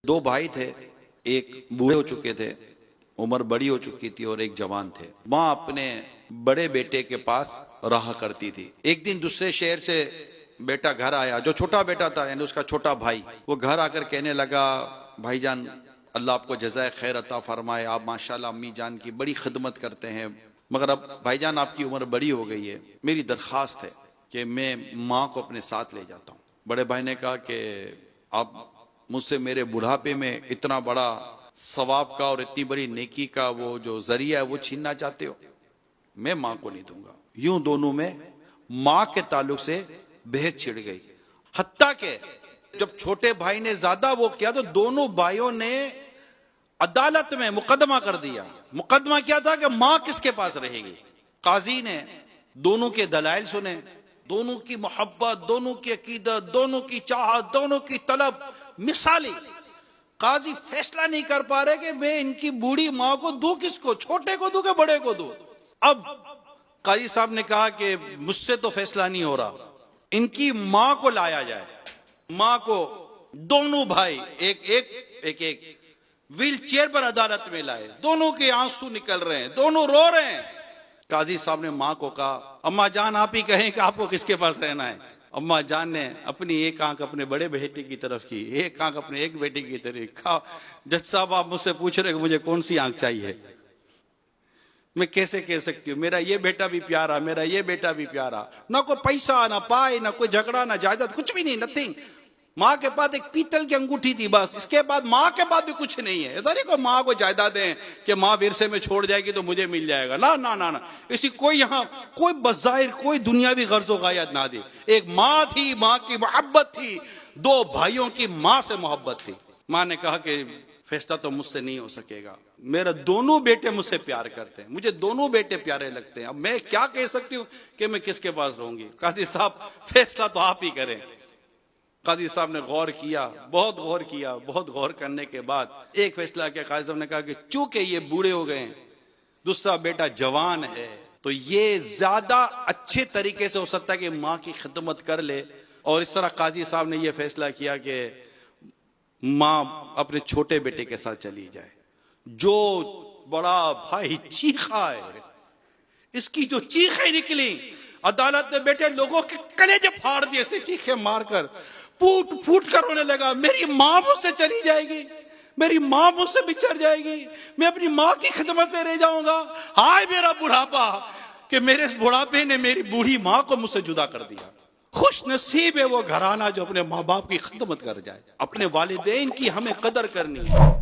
دو بھائی تھے، ایک بوڑھے ہو چکے تھے، عمر بڑی ہو چکی تھی، اور ایک جوان تھے۔ ماں اپنے بڑے بیٹے کے پاس رہا کرتی تھی۔ ایک دن دوسرے شہر سے بیٹا گھر آیا، جو چھوٹا بیٹا تھا یعنی اس کا چھوٹا بھائی، وہ گھر آ کر کہنے لگا، بھائی جان اللہ آپ کو جزائے خیر عطا فرمائے، آپ ماشاءاللہ امی جان کی بڑی خدمت کرتے ہیں، مگر اب بھائی جان آپ کی عمر بڑی ہو گئی ہے، میری درخواست ہے کہ میں ماں کو اپنے ساتھ لے جاتا ہوں۔ بڑے بھائی نے کہا کہ آپ مجھ سے میرے بڑھاپے میں اتنا بڑا ثواب کا اور اتنی بڑی نیکی کا وہ جو ذریعہ ہے وہ چھیننا چاہتے ہو؟ میں ماں کو نہیں دوں گا۔ یوں دونوں میں ماں کے تعلق سے بحث چھڑ گئی، حتیٰ کہ جب چھوٹے بھائی نے زیادہ وہ کیا تو دونوں بھائیوں نے عدالت میں مقدمہ کر دیا۔ مقدمہ کیا تھا کہ ماں کس کے پاس رہے گی۔ قاضی نے دونوں کے دلائل سنے، دونوں کی محبت، دونوں کی عقیدت، دونوں کی چاہت، دونوں کی طلب مثالی۔ قاضی فیصلہ نہیں کر پا رہے کہ میں ان کی بوڑھی ماں کو دوں کس کو، چھوٹے کو دوں کہ بڑے کو دوں۔ اب قاضی صاحب نے کہا کہ مجھ سے تو فیصلہ نہیں ہو رہا، ان کی ماں کو لایا جائے۔ ماں کو دونوں بھائی ایک ویل چیئر پر عدالت میں لائے، دونوں کے آنسو نکل رہے ہیں، دونوں رو رہے ہیں۔ قاضی صاحب نے ماں کو کہا، اماں جان آپ ہی کہیں کہ آپ کو کس کے پاس رہنا ہے۔ اماں جان نے اپنی ایک آنکھ اپنے بڑے بیٹے کی طرف کی، ایک آنکھ اپنے ایک بیٹے کی طرف کہا، جج صاحب آپ مجھ سے پوچھ رہے کہ مجھے کون سی آنکھ چاہیے، میں کیسے کہہ سکتی ہوں، میرا یہ بیٹا بھی پیارا، میرا یہ بیٹا بھی پیارا، نہ کوئی پیسہ نہ پائے نہ کوئی جھگڑا نہ جائیداد، کچھ بھی نہیں، نتھنگ۔ ماں کے پاس ایک پیتل کی انگوٹھی تھی بس، اس کے بعد ماں کے بعد بھی کچھ نہیں ہے۔ ایسا نہیں کہ ماں کو جائیدادیں کہ ماں ورثے میں چھوڑ جائے گی تو مجھے مل جائے گا، نہ نہ نہ، اسی کوئی یہاں کوئی بظاہر کوئی دنیاوی غرض و غایت نہ دی۔ ایک ماں تھی، ماں کی محبت تھی، دو بھائیوں کی ماں سے محبت تھی۔ ماں نے کہا کہ فیصلہ تو مجھ سے نہیں ہو سکے گا، میرا دونوں بیٹے مجھ سے پیار کرتے ہیں، مجھے دونوں بیٹے پیارے لگتے ہیں، اب میں کیا کہہ سکتی ہوں کہ میں کس کے پاس رہوں گی۔ قاضی صاحب فیصلہ تو آپ ہی کریں۔ قاضی صاحب نے غور کیا، بہت غور کیا، بہت غور کرنے کے بعد ایک فیصلہ کیا۔ قاضی صاحب نے کہا کہ چونکہ یہ بوڑھے ہو گئے ہیں، دوسرا بیٹا جوان ہے، تو یہ زیادہ اچھے طریقے سے ہو سکتا ہے کہ ماں کی خدمت کر لے، اور اس طرح قاضی صاحب نے یہ فیصلہ کیا کہ ماں اپنے چھوٹے بیٹے کے ساتھ چلی جائے۔ جو بڑا بھائی چیخا ہے، اس کی جو چیخیں نکلی، عدالت میں بیٹھے لوگوں کے کلیجے پھاڑ دیے، سے چیخیں مار کر پھوٹ پھوٹ کر رونے لگا، میری ماں مجھ سے چلی جائے گی، میری ماں مجھ سے بچھڑ جائے گی، میں اپنی ماں کی خدمت سے رہ جاؤں گا، ہائے میرا بڑھاپا کہ میرے اس بڑھاپے نے میری بوڑھی ماں کو مجھ سے جدا کر دیا۔ خوش نصیب ہے وہ گھرانہ جو اپنے ماں باپ کی خدمت کر جائے۔ اپنے والدین کی ہمیں قدر کرنی ہے۔